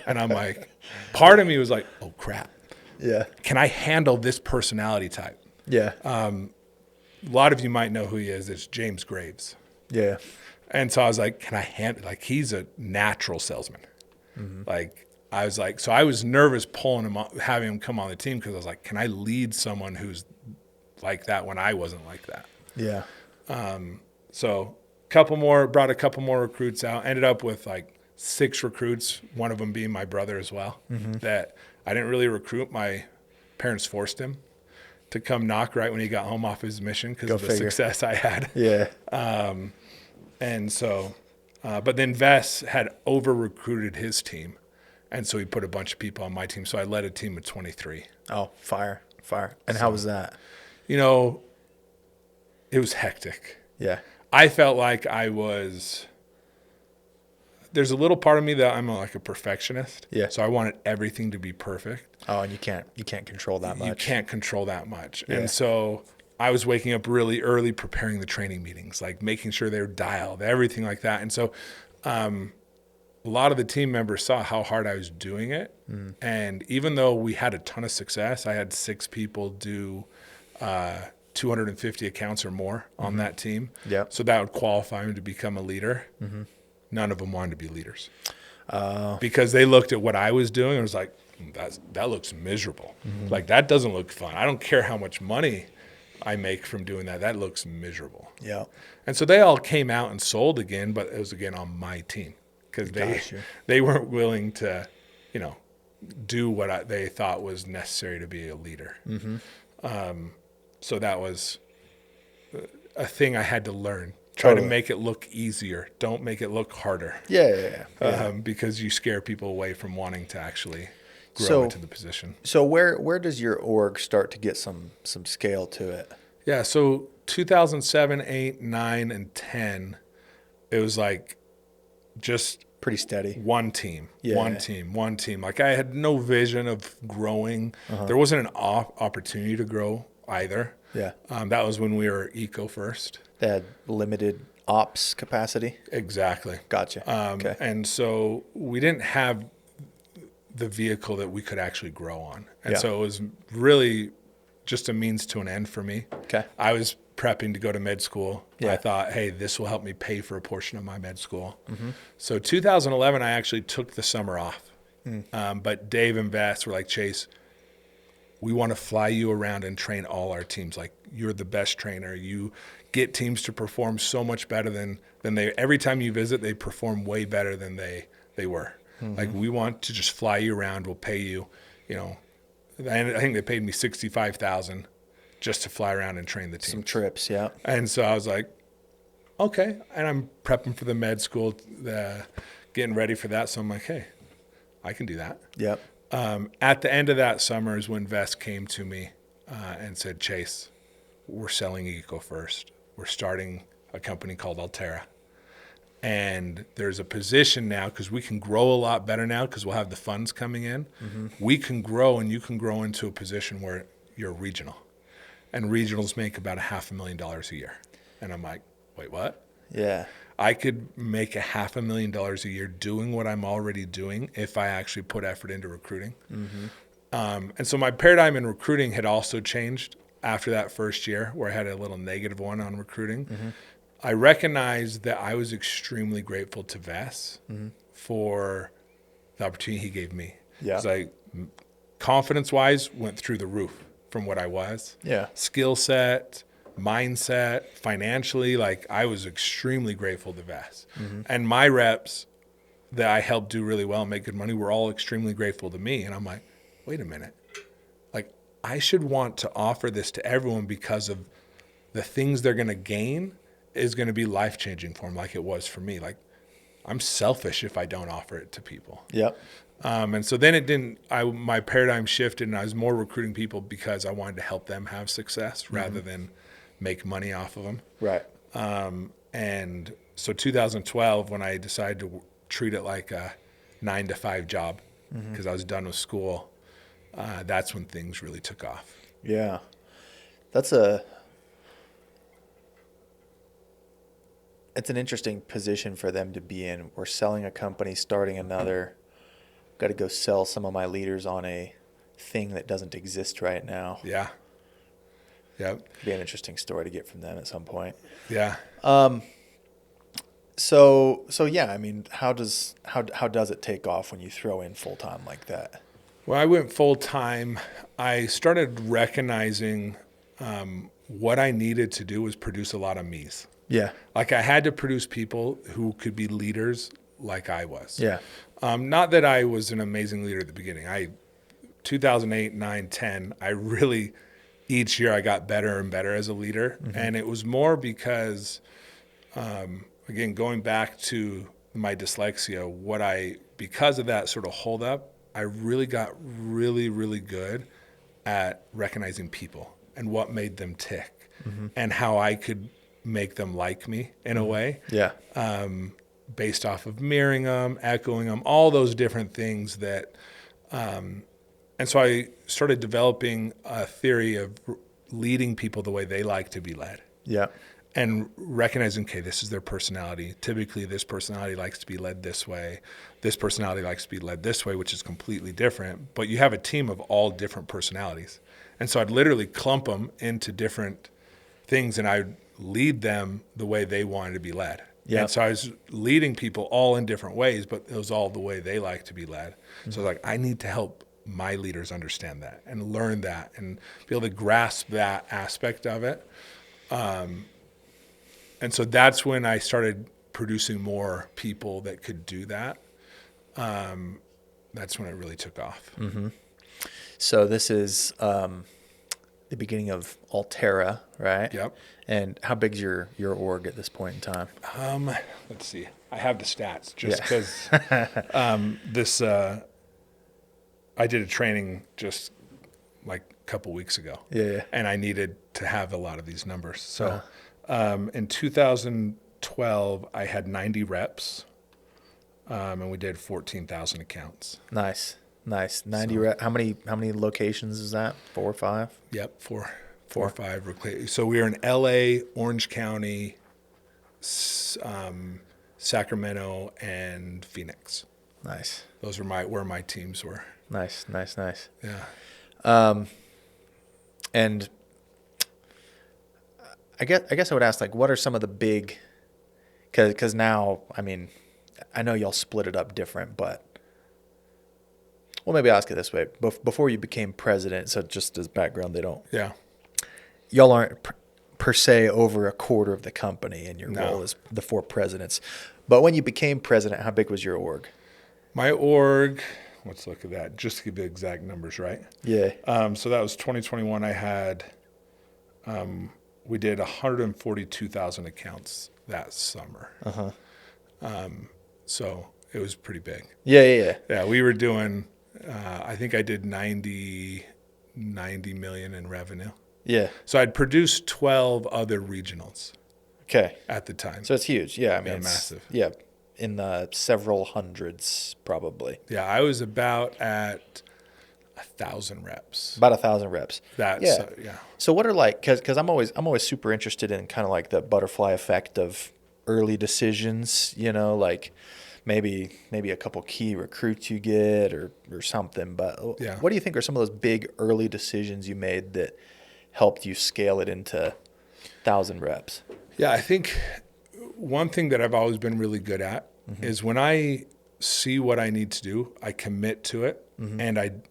Speaker 2: And I'm like, part of me was like, oh crap.
Speaker 1: Yeah.
Speaker 2: Can I handle this personality type?
Speaker 1: Yeah.
Speaker 2: A lot of you might know who he is. It's James Graves.
Speaker 1: Yeah.
Speaker 2: And so I was like, can I handle, he's a natural salesman. I was like, so I was nervous pulling him up, having him come on the team, because I was like, can I lead someone who's like that when I wasn't like that?
Speaker 1: Yeah.
Speaker 2: So brought a couple more recruits out, ended up with 6 recruits, one of them being my brother as well, that I didn't really recruit. My parents forced him. to come knock right when he got home off his mission because of the success I had.
Speaker 1: Yeah.
Speaker 2: And so, but then Vess had over-recruited his team. And so he put a bunch of people on my team. So I led a team of 23.
Speaker 1: Oh, fire. And how was that?
Speaker 2: You know, it was hectic.
Speaker 1: Yeah.
Speaker 2: I felt like there's a little part of me that I'm like a perfectionist.
Speaker 1: Yeah.
Speaker 2: So I wanted everything to be perfect.
Speaker 1: Oh, and you can't control that much.
Speaker 2: You can't control that much.
Speaker 1: Yeah.
Speaker 2: And so I was waking up really early preparing the training meetings, like making sure they were dialed, everything like that. And so a lot of the team members saw how hard I was doing it. Mm. And even though we had a ton of success, I had 6 people do 250 accounts or more on that team.
Speaker 1: Yep.
Speaker 2: So that would qualify them to become a leader. Mm-hmm. None of them wanted to be leaders because they looked at what I was doing and was like, that looks miserable. Mm-hmm. Like, that doesn't look fun. I don't care how much money I make from doing that. That looks miserable.
Speaker 1: Yeah.
Speaker 2: And so they all came out and sold again, but it was again on my team because they weren't willing to, do what they thought was necessary to be a leader. Mm-hmm. So that was a thing I had to learn. Try to make it look easier. Don't make it look harder.
Speaker 1: Yeah.
Speaker 2: Because you scare people away from wanting to actually grow into the position.
Speaker 1: So where does your org start to get some scale to it?
Speaker 2: Yeah, so 2007, 8, 9, and 10, it was like just
Speaker 1: pretty steady.
Speaker 2: One team. Like, I had no vision of growing.
Speaker 1: Uh-huh.
Speaker 2: There wasn't an opportunity to grow either.
Speaker 1: Yeah.
Speaker 2: That was when we were eco first.
Speaker 1: They had limited ops capacity?
Speaker 2: Exactly.
Speaker 1: Gotcha. Okay.
Speaker 2: And so we didn't have the vehicle that we could actually grow on. And so it was really just a means to an end for me.
Speaker 1: Okay.
Speaker 2: I was prepping to go to med school.
Speaker 1: Yeah.
Speaker 2: I thought, hey, this will help me pay for a portion of my med school. Mm-hmm. So 2011, I actually took the summer off. But Dave and Vess were like, Chase, we want to fly you around and train all our teams. Like, you're the best trainer. You get teams to perform so much better than they, every time you visit, they perform way better than they were. Mm-hmm. Like, we want to just fly you around. We'll pay you, and I think they paid me $65,000 just to fly around and train the team.
Speaker 1: Some trips, yeah.
Speaker 2: And so I was like, okay. And I'm prepping for the med school, getting ready for that. So I'm like, hey, I can do that.
Speaker 1: Yep.
Speaker 2: At the end of that summer is when Vess came to me and said, Chase, we're selling Eco First. We're starting a company called Altera. And there's a position now, because we can grow a lot better now because we'll have the funds coming in. Mm-hmm. We can grow, and you can grow into a position where you're regional. And regionals make about $500,000 a year. And I'm like, wait, what?
Speaker 1: Yeah.
Speaker 2: I could make $500,000 a year doing what I'm already doing if I actually put effort into recruiting. Mm-hmm. And so my paradigm in recruiting had also changed after that first year, where I had a little negative one on recruiting. Mm-hmm. I recognized that I was extremely grateful to Vess for the opportunity he gave me.
Speaker 1: Yeah.
Speaker 2: It's like, confidence-wise, went through the roof from what I was.
Speaker 1: Yeah.
Speaker 2: Skill set, mindset, financially, like, I was extremely grateful to Vess. Mm-hmm. And my reps that I helped do really well and make good money were all extremely grateful to me. And I'm like, wait a minute. Like, I should want to offer this to everyone because of the things they're going to gain is going to be life-changing for them, like it was for me. Like, I'm selfish if I don't offer it to people.
Speaker 1: Yep.
Speaker 2: And so then my paradigm shifted, and I was more recruiting people because I wanted to help them have success rather than make money off of them.
Speaker 1: Right.
Speaker 2: And so 2012, when I decided to treat it like a 9-to-5 job because I was done with school, that's when things really took off.
Speaker 1: Yeah. It's an interesting position for them to be in. We're selling a company, starting another. Got to go sell some of my leaders on a thing that doesn't exist right now.
Speaker 2: Yeah. Yep.
Speaker 1: Be an interesting story to get from them at some point.
Speaker 2: Yeah.
Speaker 1: So yeah, I mean, how does it take off when you throw in full time like that?
Speaker 2: When I went full time, I started recognizing what I needed to do was produce a lot of me's.
Speaker 1: Yeah.
Speaker 2: Like, I had to produce people who could be leaders like I was.
Speaker 1: Yeah.
Speaker 2: Not that I was an amazing leader at the beginning. 2008, 9, 10, I really each year I got better and better as a leader. And it was more because, again, going back to my dyslexia, because of that sort of hold up, I really got really, really good at recognizing people and what made them tick and how I could make them like me in a way.
Speaker 1: Yeah.
Speaker 2: Based off of mirroring them, echoing them, all those different things that, and so I started developing a theory of leading people the way they like to be led.
Speaker 1: Yeah.
Speaker 2: And recognizing, okay, this is their personality. Typically, this personality likes to be led this way. This personality likes to be led this way, which is completely different. But you have a team of all different personalities. And so I'd literally clump them into different things, and I'd lead them the way they wanted to be led.
Speaker 1: Yeah.
Speaker 2: And so I was leading people all in different ways, but it was all the way they like to be led. So I was like, I need to help my leaders understand that and learn that and be able to grasp that aspect of it. And so that's when I started producing more people that could do that. That's when it really took off.
Speaker 1: So this is the beginning of Altera, right?
Speaker 2: Yep.
Speaker 1: And how big's your org at this point in time?
Speaker 2: Let's see. I have the stats just because I did a training just like a couple weeks ago.
Speaker 1: Yeah.
Speaker 2: And I needed to have a lot of these numbers. So in 2012, I had 90 reps, and we did 14,000 accounts.
Speaker 1: Nice. 90 reps. How many locations is that? 4 or 5?
Speaker 2: Yep, four or five. So we were in LA, Orange County, Sacramento, and Phoenix.
Speaker 1: Nice.
Speaker 2: Those were where my teams were.
Speaker 1: Nice.
Speaker 2: Yeah.
Speaker 1: And I guess I would ask, like, what are some of the big, because now, I mean, I know y'all split it up different, but, well, maybe I'll ask it this way. Before you became president, so just as background, y'all aren't per se over a quarter of the company, and your role is the 4 presidents. But when you became president, how big was your org?
Speaker 2: My org, let's look at that, just to give the exact numbers, right?
Speaker 1: Yeah.
Speaker 2: So that was 2021. I had, we did 142,000 accounts that summer. So it was pretty big.
Speaker 1: Yeah.
Speaker 2: Yeah, we were doing, I think I did 90 million in revenue.
Speaker 1: Yeah.
Speaker 2: So I'd produced 12 other regionals.
Speaker 1: Okay.
Speaker 2: At the time.
Speaker 1: So it's huge. Yeah, I mean, it's
Speaker 2: massive.
Speaker 1: Yeah, in the several hundreds probably.
Speaker 2: Yeah, I was about at 1,000 reps.
Speaker 1: About 1,000 reps.
Speaker 2: Yeah.
Speaker 1: So what are, like, because I'm always super interested in kind of like the butterfly effect of early decisions, like maybe a couple key recruits you get or something. But what do you think are some of those big early decisions you made that helped you scale it into 1,000 reps?
Speaker 2: Yeah, I think one thing that I've always been really good at is when I see what I need to do, I commit to it, and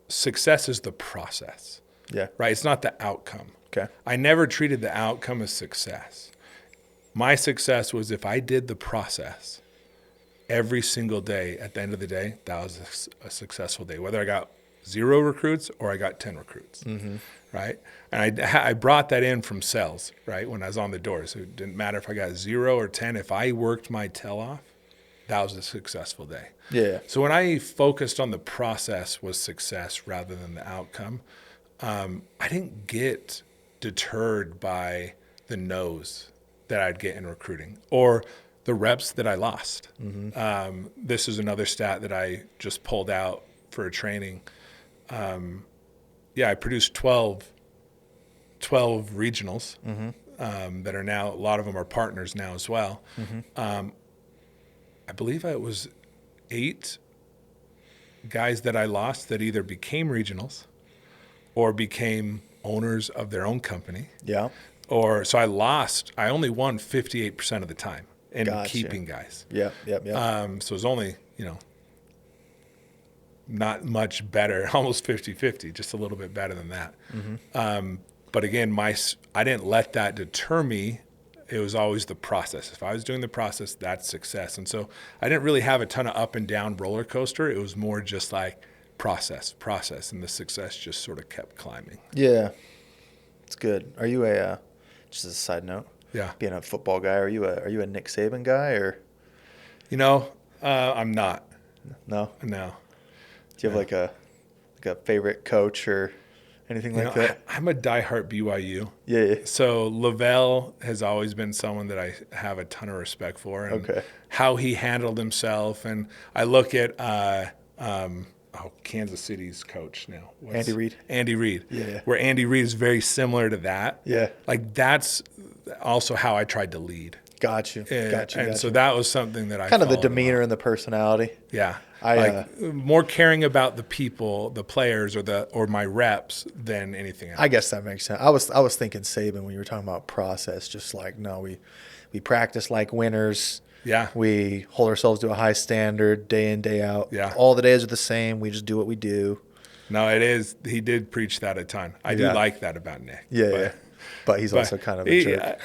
Speaker 2: success is the process.
Speaker 1: Yeah.
Speaker 2: Right? It's not the outcome.
Speaker 1: Okay.
Speaker 2: I never treated the outcome as success. My success was if I did the process every single day, at the end of the day, that was a successful day, whether I got 0 recruits or I got 10 recruits. Right? And I brought that in from sales, right? When I was on the door. So it didn't matter if I got 0 or 10. If I worked my tail off, that was a successful day.
Speaker 1: Yeah.
Speaker 2: So when I focused on the process was success rather than the outcome, I didn't get deterred by the no's that I'd get in recruiting or the reps that I lost. This is another stat that I just pulled out for a training. I produced 12 regionals that are now, a lot of them are partners now as well. I believe it was 8 guys that I lost that either became regionals or became owners of their own company.
Speaker 1: Yeah.
Speaker 2: So I only won 58% of the time in keeping guys.
Speaker 1: Yep.
Speaker 2: So it was only, not much better, almost 50-50, just a little bit better than that. But again, I didn't let that deter me. It was always the process. If I was doing the process, that's success. And so I didn't really have a ton of up and down roller coaster. It was more just like process, and the success just sort of kept climbing.
Speaker 1: Yeah. It's good. Are you a just as a side note?
Speaker 2: Yeah.
Speaker 1: Being a football guy, are you a Nick Saban guy or?
Speaker 2: I'm not.
Speaker 1: No.
Speaker 2: No.
Speaker 1: Do you have like a favorite coach or anything like that?
Speaker 2: I'm a diehard BYU.
Speaker 1: Yeah.
Speaker 2: So Lavelle has always been someone that I have a ton of respect for, and how he handled himself. And I look at Kansas City's coach now,
Speaker 1: Andy Reid.
Speaker 2: Andy Reid.
Speaker 1: Yeah.
Speaker 2: Where Andy Reid is very similar to that.
Speaker 1: Yeah.
Speaker 2: Like that's also how I tried to lead.
Speaker 1: Got you.
Speaker 2: And so that was something that I
Speaker 1: kind of the demeanor and the personality.
Speaker 2: Yeah. More caring about the people, the players, or my reps than anything else.
Speaker 1: I guess that makes sense. I was thinking Saban when you were talking about process, just like, no, we practice like winners.
Speaker 2: Yeah.
Speaker 1: We hold ourselves to a high standard day in, day out.
Speaker 2: Yeah.
Speaker 1: All the days are the same. We just do what we do.
Speaker 2: No, it is. He did preach that a ton. I do like that about Nick.
Speaker 1: Yeah. But he's also kind of a jerk.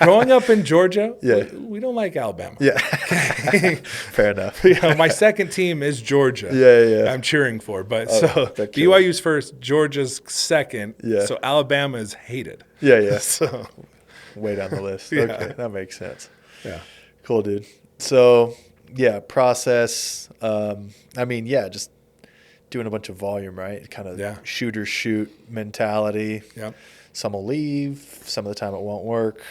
Speaker 2: Growing up in Georgia, we don't like Alabama.
Speaker 1: Yeah. Fair enough.
Speaker 2: My second team is Georgia.
Speaker 1: Yeah.
Speaker 2: I'm cheering for. But BYU's first, Georgia's second.
Speaker 1: Yeah.
Speaker 2: So Alabama is hated.
Speaker 1: Yeah.
Speaker 2: So
Speaker 1: way down the list.
Speaker 2: Yeah.
Speaker 1: Okay, that makes sense.
Speaker 2: Yeah.
Speaker 1: Cool, dude. So, process. Just doing a bunch of volume, right? Kind of shooter shoot mentality.
Speaker 2: Yep.
Speaker 1: Some will leave. Some of the time it won't work.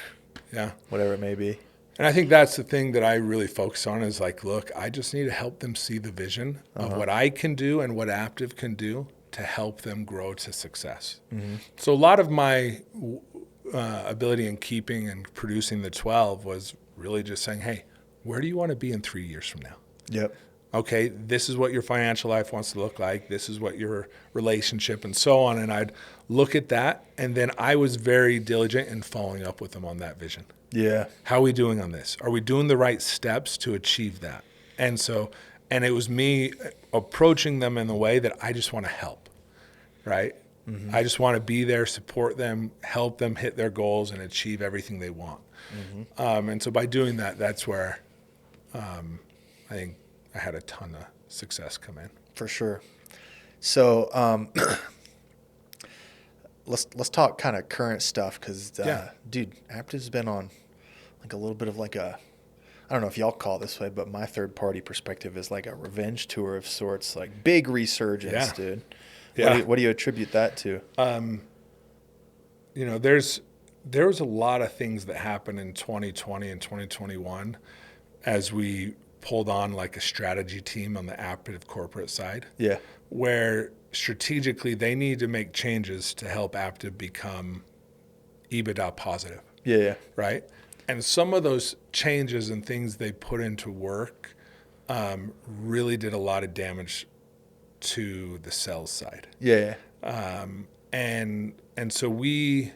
Speaker 2: Yeah.
Speaker 1: Whatever it may be.
Speaker 2: And I think that's the thing that I really focus on is like, look, I just need to help them see the vision of what I can do and what Aptive can do to help them grow to success. Mm-hmm. So a lot of my ability in keeping and producing the 12 was really just saying, hey, where do you want to be in 3 years from now?
Speaker 1: Yep.
Speaker 2: Okay, this is what your financial life wants to look like. This is what your relationship and so on. And I'd look at that. And then I was very diligent in following up with them on that vision.
Speaker 1: Yeah.
Speaker 2: How are we doing on this? Are we doing the right steps to achieve that? And it was me approaching them in the way that I just want to help, right? Mm-hmm. I just want to be there, support them, help them hit their goals and achieve everything they want. Mm-hmm. And so by doing that, that's where I think I had a ton of success come in.
Speaker 1: For sure. So let's talk kind of current stuff because, dude, Aptive's been on like a little bit of like I don't know if y'all call it this way, but my third party perspective is like a revenge tour of sorts, like big resurgence, dude. Yeah. What do you attribute that to?
Speaker 2: There was a lot of things that happened in 2020 and 2021 as we pulled on like a strategy team on the Aptive corporate side.
Speaker 1: Yeah.
Speaker 2: Where strategically they need to make changes to help Aptive become EBITDA positive.
Speaker 1: Yeah.
Speaker 2: Right? And some of those changes and things they put into work really did a lot of damage to the sales side.
Speaker 1: Yeah.
Speaker 2: And so we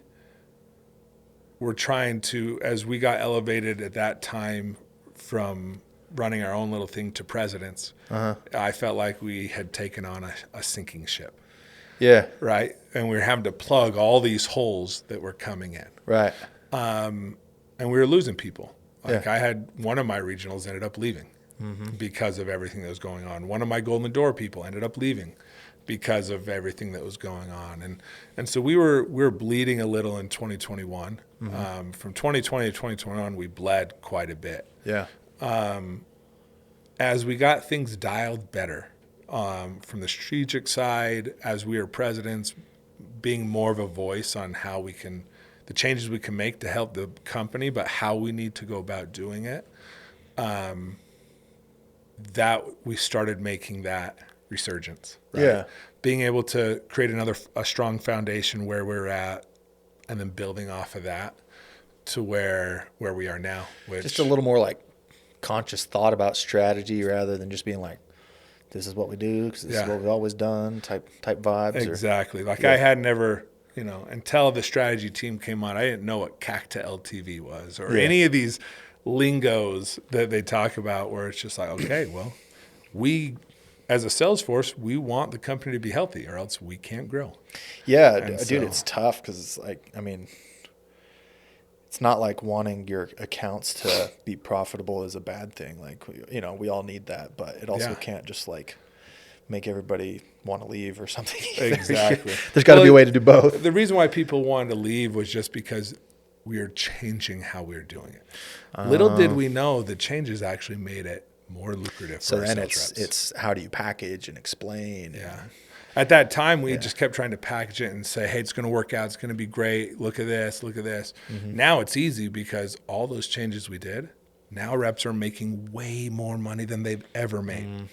Speaker 2: were trying to, as we got elevated at that time from running our own little thing to presidents, I felt like we had taken on a sinking ship.
Speaker 1: Yeah.
Speaker 2: Right? And we were having to plug all these holes that were coming in.
Speaker 1: Right.
Speaker 2: And we were losing people. Like I had one of my regionals ended up leaving because of everything that was going on. One of my Golden Door people ended up leaving because of everything that was going on. And so we were bleeding a little in 2021. From 2020 to 2021, we bled quite a bit.
Speaker 1: Yeah.
Speaker 2: As we got things dialed better from the strategic side, as we were presidents, being more of a voice on how we can, the changes we can make to help the company, but how we need to go about doing it, that we started making that resurgence. Right? Yeah. Being able to create a strong foundation where we're at and then building off of that to where we are now. Which,
Speaker 1: just a little more like conscious thought about strategy rather than just being like, this is what we do because this is what we've always done type vibes.
Speaker 2: Exactly. I had never, until the strategy team came on, I didn't know what CAC to LTV was or any of these lingos that they talk about where it's just like, okay, well, we as a sales force, we want the company to be healthy or else we can't grow.
Speaker 1: Yeah, dude, it's tough because it's like, it's not like wanting your accounts to be profitable is a bad thing. Like, we all need that, but it also can't just like make everybody want to leave or something.
Speaker 2: Exactly.
Speaker 1: There's got to be a way to do both.
Speaker 2: The reason why people wanted to leave was just because we are changing how we're doing it. Little did we know the changes actually made it more lucrative for our sales reps.
Speaker 1: It's how do you package and explain?
Speaker 2: Yeah. At that time, we just kept trying to package it and say, hey, it's going to work out. It's going to be great. Look at this. Look at this. Mm-hmm. Now it's easy because all those changes we did, now reps are making way more money than they've ever made. Mm.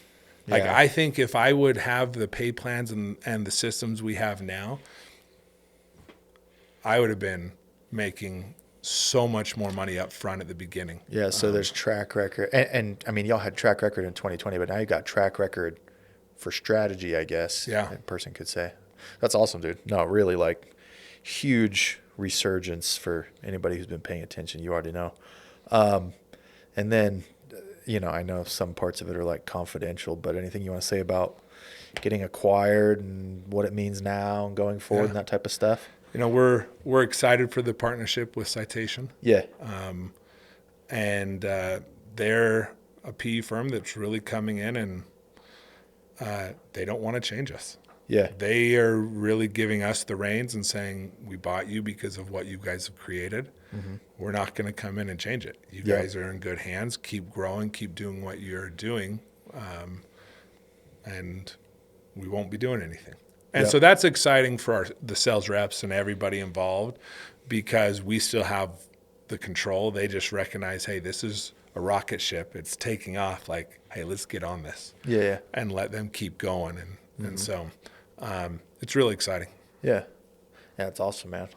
Speaker 2: Yeah. Like, I think if I would have the pay plans and the systems we have now, I would have been making so much more money up front at the beginning.
Speaker 1: Yeah, so there's track record. And I mean, y'all had track record in 2020, but now you got track record for strategy, I guess.
Speaker 2: Yeah.
Speaker 1: A person could say. That's awesome, dude. No, really, like, huge resurgence for anybody who's been paying attention. You already know. And then, you know, I know some parts of it are, like, confidential, but anything you want to say about getting acquired and what it means now and going forward and that type of stuff?
Speaker 2: You know, we're excited for the partnership with Citation.
Speaker 1: Yeah.
Speaker 2: And they're a PE firm that's really coming in, and they don't want to change us.
Speaker 1: Yeah.
Speaker 2: They are really giving us the reins and saying, we bought you because of what you guys have created. Mm-hmm. We're not going to come in and change it. You guys are in good hands. Keep growing. Keep doing what you're doing. And we won't be doing anything. And so that's exciting for the sales reps and everybody involved, because we still have the control. They just recognize, hey, this is a rocket ship. It's taking off. Like, hey, let's get on this.
Speaker 1: Yeah.
Speaker 2: And let them keep going. And so it's really exciting.
Speaker 1: Yeah. Yeah, it's awesome, man.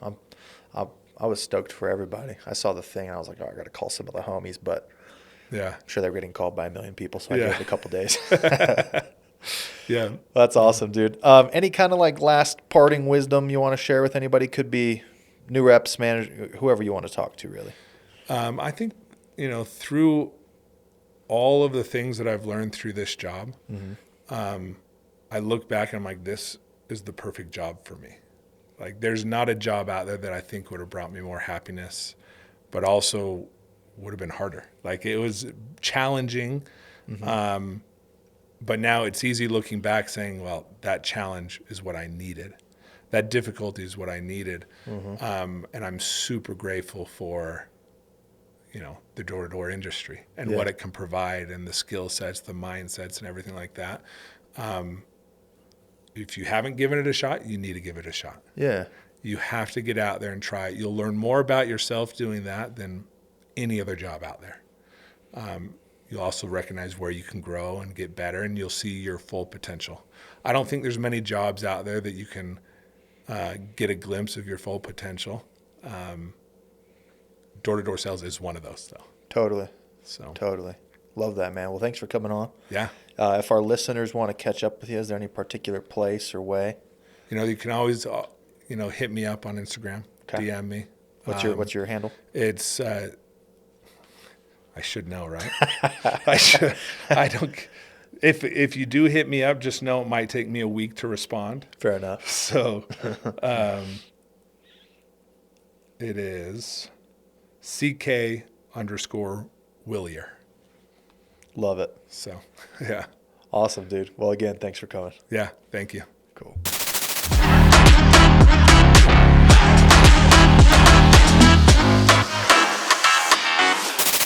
Speaker 1: I was stoked for everybody. I saw the thing and I was like, oh, I got to call some of the homies, but I'm sure they were getting called by a million people, so I gave it a couple days.
Speaker 2: Yeah.
Speaker 1: That's awesome, dude. Any kind of like last parting wisdom you want to share with anybody? Could be new reps, manager, whoever you want to talk to, really.
Speaker 2: I think, you know, through all of the things that I've learned through this job, I look back and I'm like, this is the perfect job for me. Like, there's not a job out there that I think would have brought me more happiness, but also would have been harder. Like, it was challenging. But now it's easy looking back saying, well, that challenge is what I needed. That difficulty is what I needed. And I'm super grateful for, you know, the door-to-door industry and what it can provide, and the skill sets, the mindsets, and everything like that. If you haven't given it a shot, you need to give it a shot.
Speaker 1: Yeah.
Speaker 2: You have to get out there and try it. You'll learn more about yourself doing that than any other job out there. You'll also recognize where you can grow and get better, and you'll see your full potential. I don't think there's many jobs out there that you can get a glimpse of your full potential. Door-to-door sales is one of those, though.
Speaker 1: Totally. Love that, man. Well, thanks for coming on.
Speaker 2: Yeah.
Speaker 1: If our listeners want to catch up with you, is there any particular place or way?
Speaker 2: You know, you can always, hit me up on Instagram, DM me.
Speaker 1: What's your handle?
Speaker 2: It's... I should know, right? I should. I don't. If you do hit me up, just know it might take me a week to respond.
Speaker 1: Fair enough.
Speaker 2: So, it is CK_Willier.
Speaker 1: Love it.
Speaker 2: So, yeah.
Speaker 1: Awesome, dude. Well, again, thanks for coming.
Speaker 2: Yeah. Thank you.
Speaker 1: Cool.